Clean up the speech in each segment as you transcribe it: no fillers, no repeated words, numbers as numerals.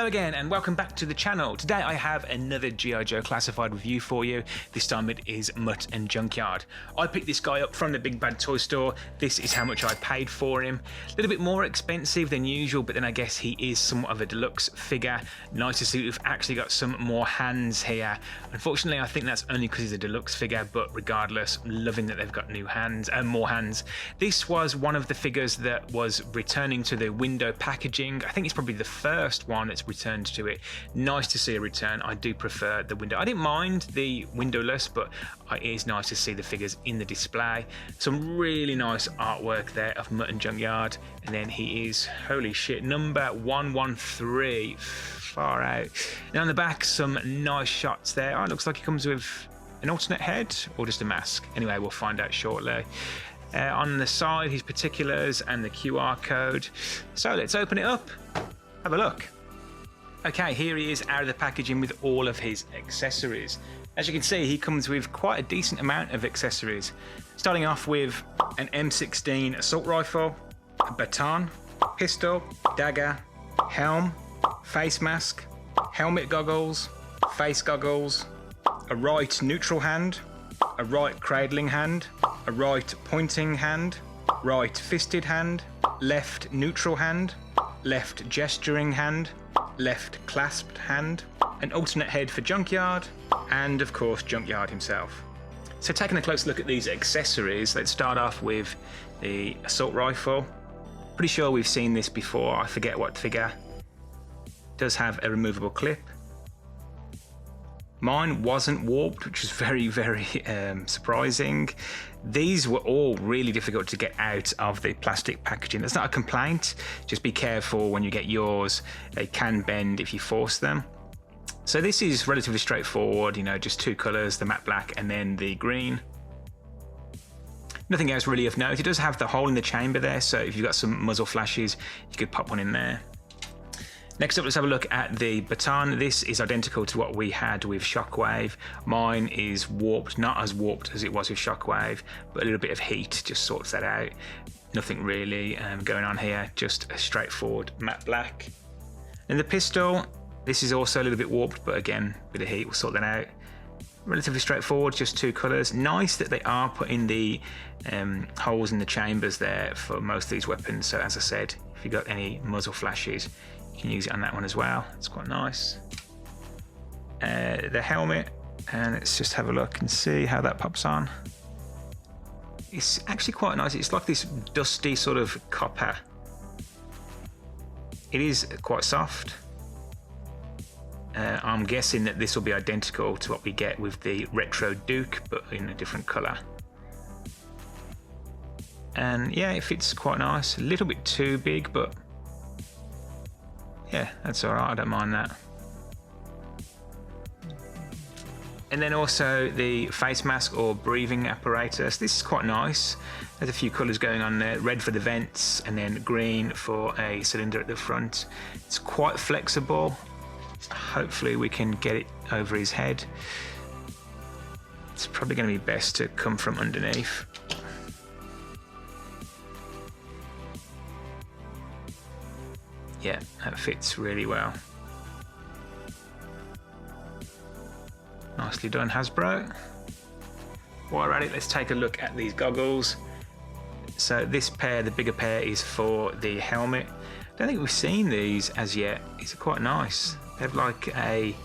Hello again and welcome back to the channel. Today I have another G.I. Joe classified review for you. This time it is Mutt and Junkyard. I picked this guy up from the Big Bad Toy Store. This is how much I paid for him. A little bit more expensive than usual, but then I guess he is somewhat of a deluxe figure. Nice to see we've actually got some more hands here. Unfortunately, I think that's only because he's a deluxe figure, but regardless, I'm loving that they've got new hands and more hands. This was one of the figures that was returning to the window packaging. I think it's probably the first one that's returned to it. Nice to see a return. I do prefer the window. I didn't mind the windowless, but it is nice to see the figures in the display. Some really nice artwork there of Mutt and Junkyard, and then he is, holy shit, number 113. Far out. And on the back, some nice shots there. It looks like he comes with an alternate head or just a mask. Anyway, we'll find out shortly. On the side, his particulars and the QR code. So let's open it up. Have a look. Okay, here he is out of the packaging with all of his accessories. As you can see, he comes with quite a decent amount of accessories. Starting off with an M16 assault rifle, a baton, pistol, dagger, helm, face mask, helmet goggles, face goggles, a right neutral hand, a right cradling hand, a right pointing hand, right fisted hand, left neutral hand, left gesturing hand, left clasped hand, an alternate head for Junkyard, and of course Junkyard himself. So taking a close look at these accessories, let's start off with the assault rifle. Pretty sure we've seen this before, I forget what figure. It does have a removable clip. Mine wasn't warped, which was very, very surprising. These were all really difficult to get out of the plastic packaging. That's not a complaint, just be careful when you get yours. They can bend if you force them. So this is relatively straightforward, you know, just two colours, the matte black and then the green. Nothing else really of note. It does have the hole in the chamber there, so if you've got some muzzle flashes, you could pop one in there. Next up, let's have a look at the baton. This is identical to what we had with Shockwave. Mine is warped, not as warped as it was with Shockwave, but a little bit of heat just sorts that out. Nothing really going on here, just a straightforward matte black. And the pistol, this is also a little bit warped, but again, a bit of heat will sort that out. Relatively straightforward, just two colours. Nice that they are putting the holes in the chambers there for most of these weapons. So as I said, if you've got any muzzle flashes, you can use it on that one as well. It's quite nice. The helmet, and let's just have a look and see how that pops on. It's actually quite nice. It's like this dusty sort of copper. It is quite soft. I'm guessing that this will be identical to what we get with the Retro Duke, but in a different colour. And yeah, it fits quite nice. A little bit too big, but yeah, that's all right, I don't mind that. And then also the face mask or breathing apparatus. This is quite nice. There's a few colours going on there. Red for the vents and then green for a cylinder at the front. It's quite flexible. Hopefully we can get it over his head. It's probably going to be best to come from underneath. Yeah, that fits really well. Nicely done, Hasbro. While we're at it, let's take a look at these goggles. So this pair, the bigger pair, is for the helmet. I don't think we've seen these as yet. It's quite nice. They have like a,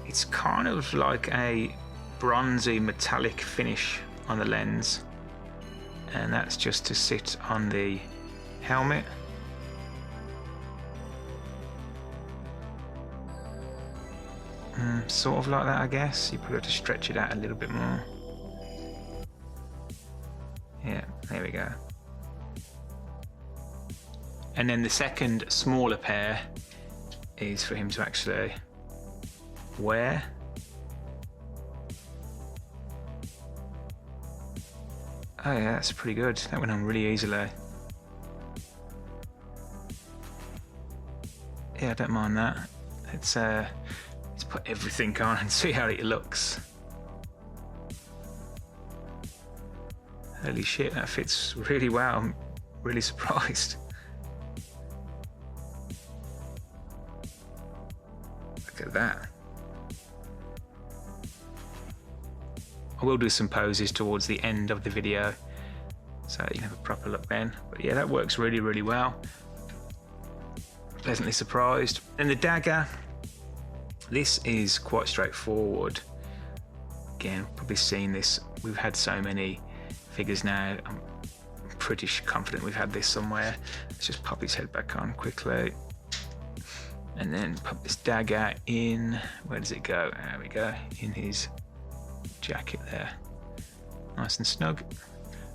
it's kind of like a bronzy metallic finish on the lens. And that's just to sit on the helmet. Sort of like that, I guess. You probably have to stretch it out a little bit more. Yeah, there we go. And then the second smaller pair is for him to actually wear. Oh yeah, that's pretty good. That went on really easily. Yeah, I don't mind that. Let's put everything on and see how it looks. Holy shit, that fits really well. I'm really surprised. Look at that. I will do some poses towards the end of the video, so you can have a proper look then. But yeah, that works really, really well. Pleasantly surprised. And the dagger, this is quite straightforward. Again, probably seen this. We've had so many figures now. I'm pretty confident we've had this somewhere. Let's just pop his head back on quickly. And then pop this dagger in. Where does it go? There we go. In his jacket there. Nice and snug.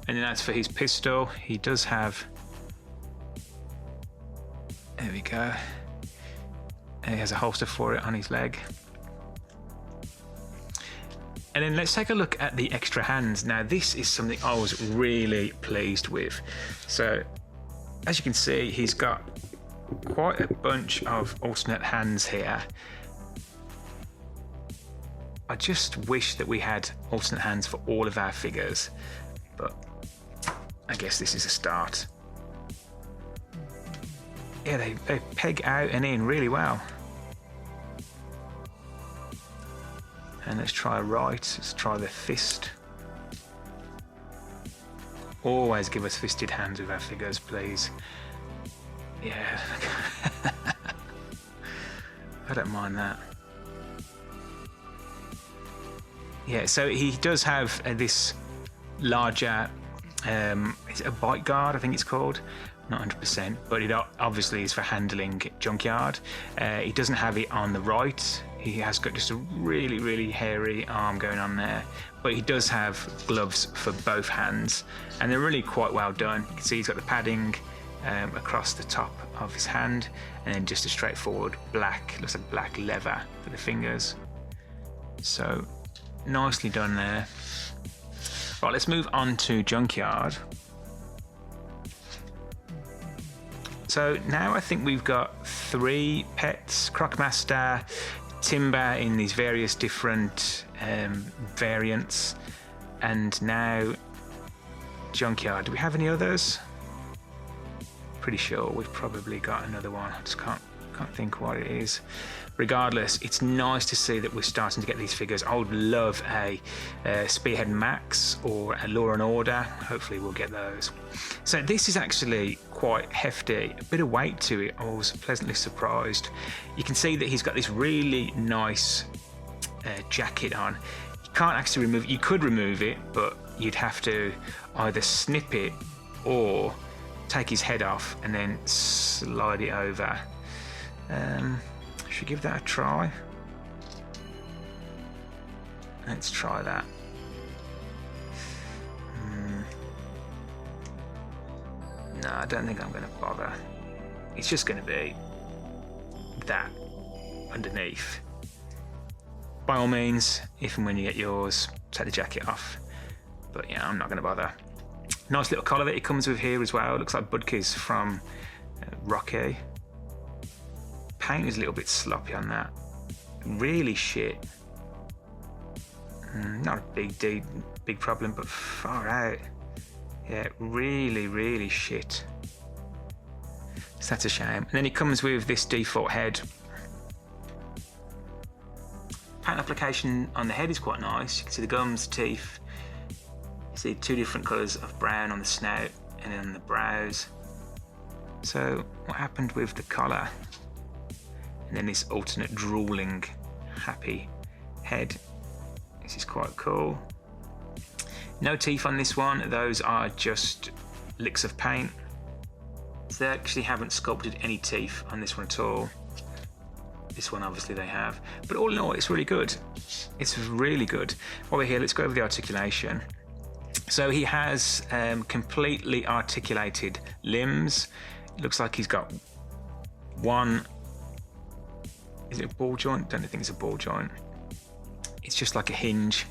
And then as for his pistol, he does have... There we go. And he has a holster for it on his leg. And then let's take a look at the extra hands. Now this is something I was really pleased with. So as you can see, he's got quite a bunch of alternate hands here. I just wish that we had alternate hands for all of our figures, but I guess this is a start. Yeah, they peg out and in really well. And let's try right, let's try the fist. Always give us fisted hands with our figures, please. Yeah. I don't mind that. Yeah, so he does have this larger, is it a bite guard, I think it's called? Not 100%, but it obviously is for handling Junkyard. He doesn't have it on the right. He has got just a really, really hairy arm going on there, but he does have gloves for both hands, and they're really quite well done. You can see he's got the padding across the top of his hand, and then just a straightforward black, looks like black leather for the fingers. So nicely done there. Right, let's move on to Junkyard. So now I think we've got 3 pets: Crocmaster, Timber in these various different variants, and now Junkyard. Do we have any others? Pretty sure we've probably got another one. I just can't think what it is. Regardless, it's nice to see that we're starting to get these figures. I would love a Spearhead Max or a Law and Order. Hopefully we'll get those. So this is actually quite hefty, a bit of weight to it. I was pleasantly surprised. You can see that he's got this really nice jacket on. You can't actually remove it. You could remove it, but you'd have to either snip it or take his head off and then slide it over. Should we give that a try? Let's try that. No, I don't think I'm going to bother. It's just going to be that underneath. By all means, if and when you get yours, take the jacket off. But yeah, I'm not going to bother. Nice little collar that it comes with here as well. It looks like Budki's from Rocky. Paint is a little bit sloppy on that. Really shit. Not a big problem, but far out. Yeah, really, really shit. So that's a shame. And then it comes with this default head. Paint application on the head is quite nice. You can see the gums, teeth. You see 2 different colours of brown on the snout and then on the brows. So what happened with the collar? And then this alternate drooling, happy head. This is quite cool. No teeth on this one. Those are just licks of paint. So they actually haven't sculpted any teeth on this one at all. This one obviously they have. But all in all, it's really good. It's really good. While we're here, let's go over the articulation. So he has completely articulated limbs. It looks like he's got one... Is it a ball joint? Don't think it's a ball joint. It's just like a hinge.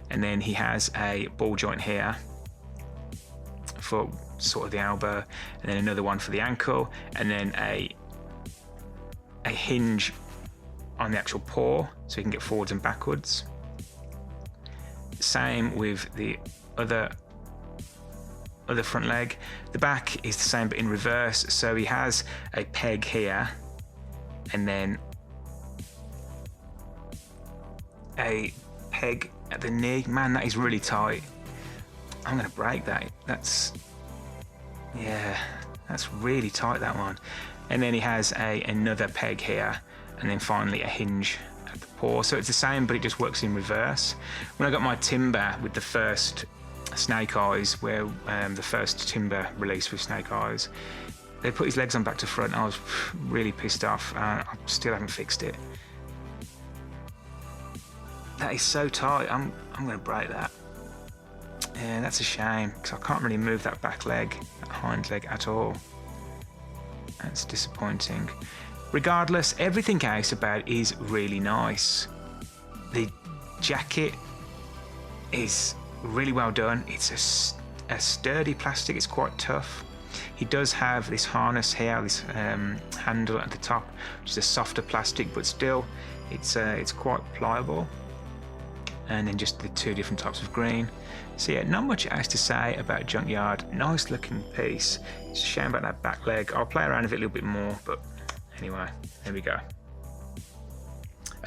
And then he has a ball joint here for sort of the elbow, and then another one for the ankle, and then a hinge on the actual paw, so you can get forwards and backwards. Same with the other front leg. The back is the same but in reverse, so he has a peg here, and then a peg at the knee. Man, that is really tight. I'm gonna break that. That's really tight, that one. And then he has another peg here, and then finally a hinge at the paw. So it's the same, but it just works in reverse. When I got my timber with the first Snake Eyes, where the first timber release with Snake Eyes, they put his legs on back to front. I was really pissed off. I still haven't fixed it. That is so tight. I'm gonna break that. Yeah, that's a shame, because I can't really move that back leg, that hind leg at all. That's disappointing. Regardless, everything else about it is really nice. The jacket is really well done. It's a sturdy plastic. It's quite tough. He does have this harness here, this handle at the top, which is a softer plastic, but still, it's quite pliable. And then just the two different types of green. So yeah, not much else to say about Junkyard. Nice looking piece. It's a shame about that back leg. I'll play around with it a little bit more, but anyway, there we go.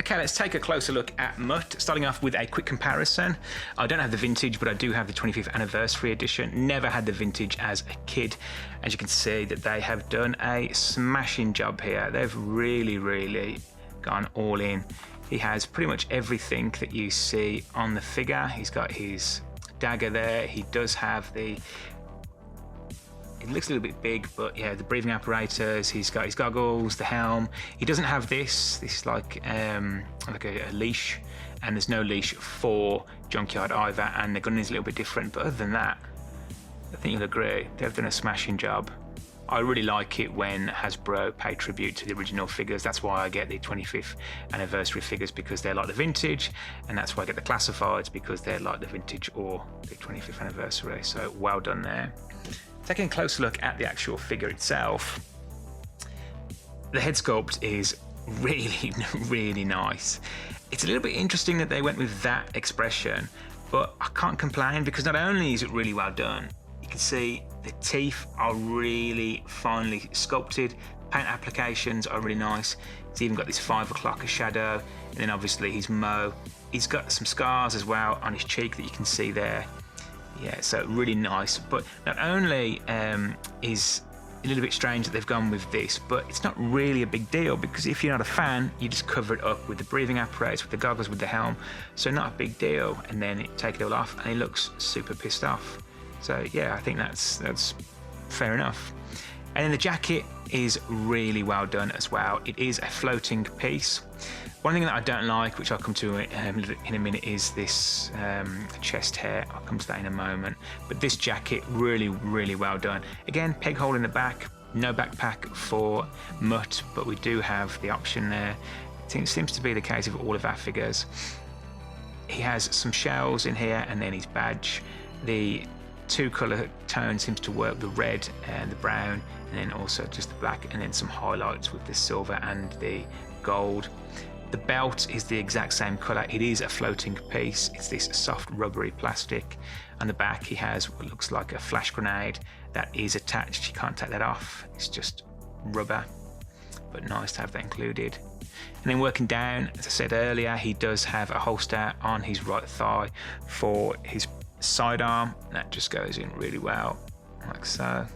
Okay, let's take a closer look at Mutt, starting off with a quick comparison. I don't have the vintage, but I do have the 25th anniversary edition. Never had the vintage as a kid. As you can see, that they have done a smashing job here. They've really, really gone all in. He has pretty much everything that you see on the figure. He's got his dagger there. He does have the, it looks a little bit big, but yeah, the breathing apparatus. He's got his goggles, the helm. He doesn't have this. This is like a leash, and there's no leash for Junkyard either, and the gun is a little bit different. But other than that, I think you'll agree, they've done a smashing job. I really like it when Hasbro pay tribute to the original figures. That's why I get the 25th anniversary figures, because they're like the vintage, and that's why I get the classifieds, because they're like the vintage or the 25th anniversary. So well done there. Taking a closer look at the actual figure itself, the head sculpt is really, really nice. It's a little bit interesting that they went with that expression, but I can't complain, because not only is it really well done, you can see the teeth are really finely sculpted. Paint applications are really nice. It's even got this 5 o'clock shadow, and then obviously his mo. He's got some scars as well on his cheek that you can see there. Yeah, so really nice. But not only is a little bit strange that they've gone with this, but it's not really a big deal, because if you're not a fan, you just cover it up with the breathing apparatus, with the goggles, with the helm. So not a big deal. And then take it all off, and he looks super pissed off. So yeah, I think that's fair enough. And then the jacket is really well done as well. It is a floating piece. One thing that I don't like, which I'll come to in a minute, is this chest hair. I'll come to that in a moment. But this jacket, really, really well done. Again, peg hole in the back, no backpack for Mutt, but we do have the option there. It seems to be the case of all of our figures. He has some shells in here, and then his badge. The two colour tone seems to work, the red and the brown, and then also just the black, and then some highlights with the silver and the gold. The belt is the exact same colour. It is a floating piece. It's this soft rubbery plastic. On the back he has what looks like a flash grenade that is attached. You can't take that off. It's just rubber, but nice to have that included. And then working down, as I said earlier, he does have a holster on his right thigh for his sidearm. That just goes in really well, like so.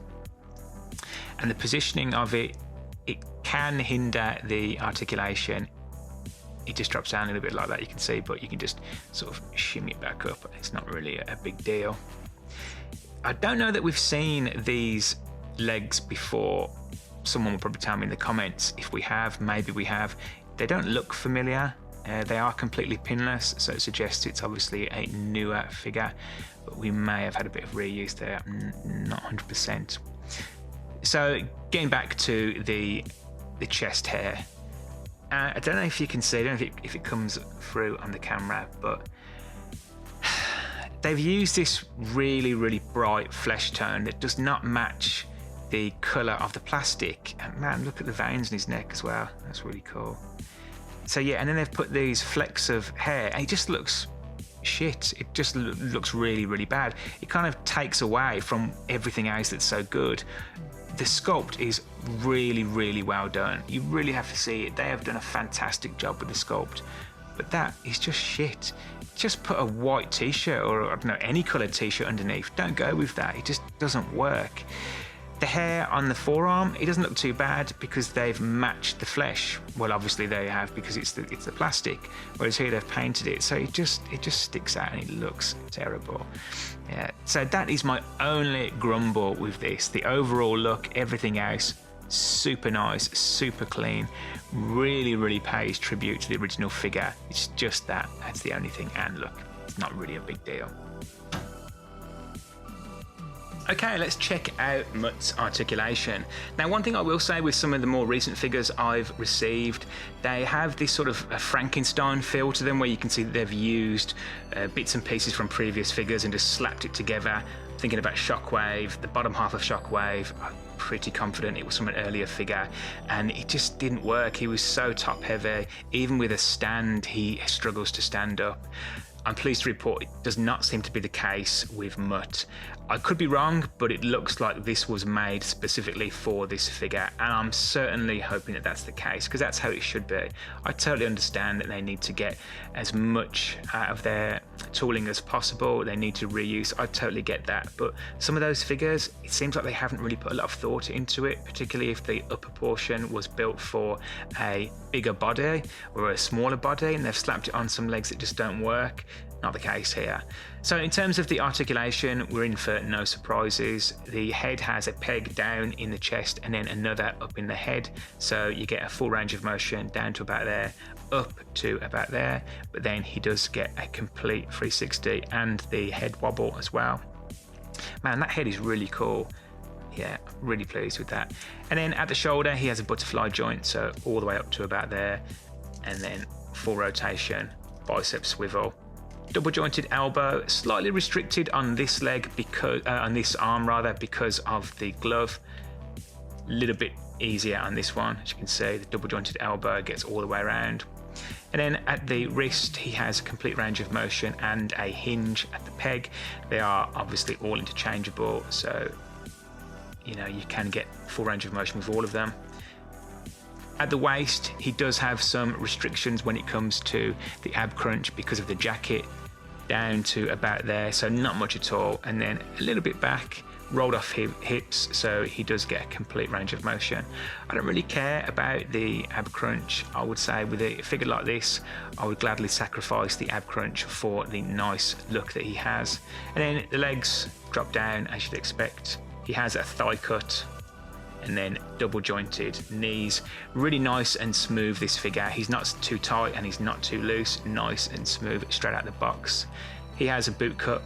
And the positioning of it can hinder the articulation. It just drops down a little bit like that, you can see, but you can just sort of shimmy it back up. It's not really a big deal. I don't know that we've seen these legs before. Someone will probably tell me in the comments if we have. Maybe we have. They don't look familiar. They are completely pinless, so it suggests it's obviously a newer figure, but we may have had a bit of reuse there. I'm not 100%. So getting back to the chest hair, I don't know if you can see, I don't know if it comes through on the camera, but they've used this really, really bright flesh tone that does not match the colour of the plastic. And man, look at the veins in his neck as well. That's really cool. So yeah, and then they've put these flecks of hair, and it just looks shit. It just looks really, really bad. It kind of takes away from everything else that's so good. The sculpt is really, really well done. You really have to see it. They have done a fantastic job with the sculpt. but that is just shit. Just put a white t-shirt or I don't know, any coloured t-shirt underneath. Don't go with that, it just doesn't work. The hair on the forearm, it doesn't look too bad because they've matched the flesh. Well, obviously they have because it's the plastic, whereas here they've painted it, so it just sticks out and it looks terrible. Yeah, so that is my only grumble with this. The overall look, everything else, super nice, super clean, really pays tribute to the original figure. It's just that's the only thing, and look, it's not really a big deal. Okay, let's check out Mutt's articulation. Now, one thing I will say with some of the more recent figures I've received, they have this sort of a Frankenstein feel to them, where you can see that they've used bits and pieces from previous figures and just slapped it together. Thinking about Shockwave, the bottom half of Shockwave, I'm pretty confident it was from an earlier figure, and it just didn't work. He was so top heavy. Even with a stand, he struggles to stand up. I'm pleased to report it does not seem to be the case with Mutt. I could be wrong, but it looks like this was made specifically for this figure, and I'm certainly hoping that that's the case, because that's how it should be. I totally understand that they need to get as much out of their tooling as possible. They need to reuse. I totally get that, but some of those figures, it seems like they haven't really put a lot of thought into it, particularly if the upper portion was built for a bigger body or a smaller body, and they've slapped it on some legs that just don't work. Not the case here. So in terms of the articulation, we're in for no surprises. The head has a peg down in the chest and then another up in the head. So you get a full range of motion down to about there, up to about there, but then he does get a complete 360 and the head wobble as well. Man, that head is really cool. Yeah, really pleased with that. And then at the shoulder, he has a butterfly joint, so all the way up to about there, and then full rotation, bicep swivel. Double jointed elbow, slightly restricted on this leg because on this arm rather, because of the glove. A little bit easier on this one. As you can see, the double jointed elbow gets all the way around. And then at the wrist, he has a complete range of motion and a hinge at the peg. They are obviously all interchangeable, so you know you can get full range of motion with all of them. At the waist, he does have some restrictions when it comes to the ab crunch because of the jacket, down to about there, so not much at all. And then a little bit back, rolled off hips, so he does get a complete range of motion. I don't really care about the ab crunch. I would say with a figure like this, I would gladly sacrifice the ab crunch for the nice look that he has. And then the legs drop down as you'd expect. He has a thigh cut, and then double jointed knees. Really nice and smooth, this figure. He's not too tight and he's not too loose. Nice and smooth straight out the box. He has a boot cut,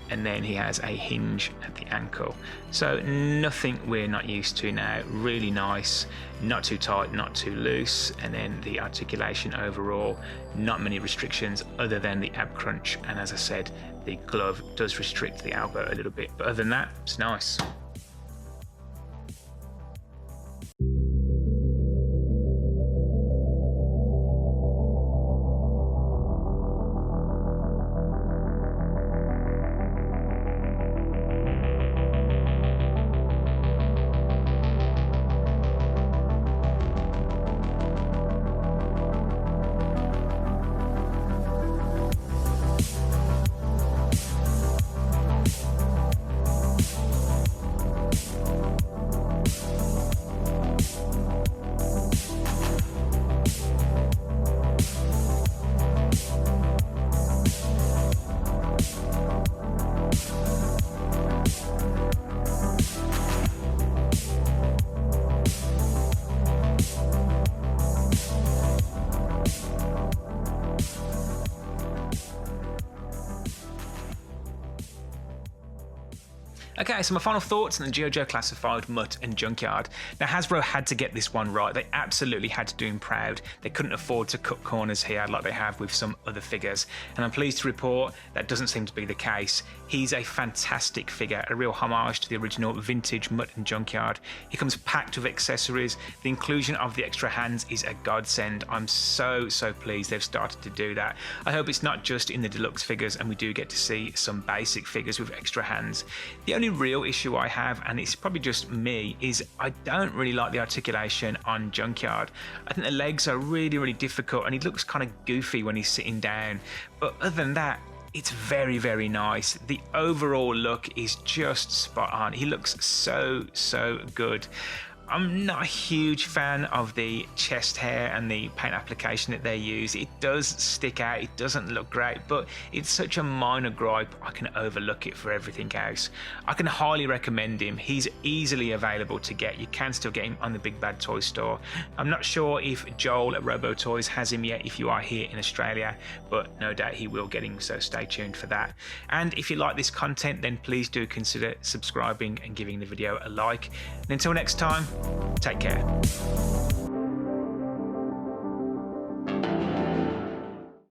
and then he has a hinge at the ankle. So nothing we're not used to now. Really nice, not too tight, not too loose. And then the articulation overall, not many restrictions other than the ab crunch. And as I said, the glove does restrict the elbow a little bit, but other than that, it's nice. Okay, so my final thoughts on the G.I. Joe Classified, Mutt and Junkyard. Now, Hasbro had to get this one right. They absolutely had to do him proud. They couldn't afford to cut corners here like they have with some other figures. And I'm pleased to report that doesn't seem to be the case. He's a fantastic figure, a real homage to the original vintage Mutt and Junkyard. He comes packed with accessories. The inclusion of the extra hands is a godsend. I'm so pleased they've started to do that. I hope it's not just in the deluxe figures and we do get to see some basic figures with extra hands. The only only real issue I have, and it's probably just me, is I don't really like the articulation on Junkyard. I think the legs are really difficult, and he looks kind of goofy when he's sitting down. But other than that, it's very nice. The overall look is just spot on. He looks so good. I'm not a huge fan of the chest hair and the paint application that they use. It does stick out, it doesn't look great, but it's such a minor gripe, I can overlook it for everything else. I can highly recommend him. He's easily available to get. You can still get him on the Big Bad Toy Store. I'm not sure if Joel at Robo Toys has him yet if you are here in Australia, but no doubt he will get him, so stay tuned for that. And if you like this content, then please do consider subscribing and giving the video a like. And until next time, take care.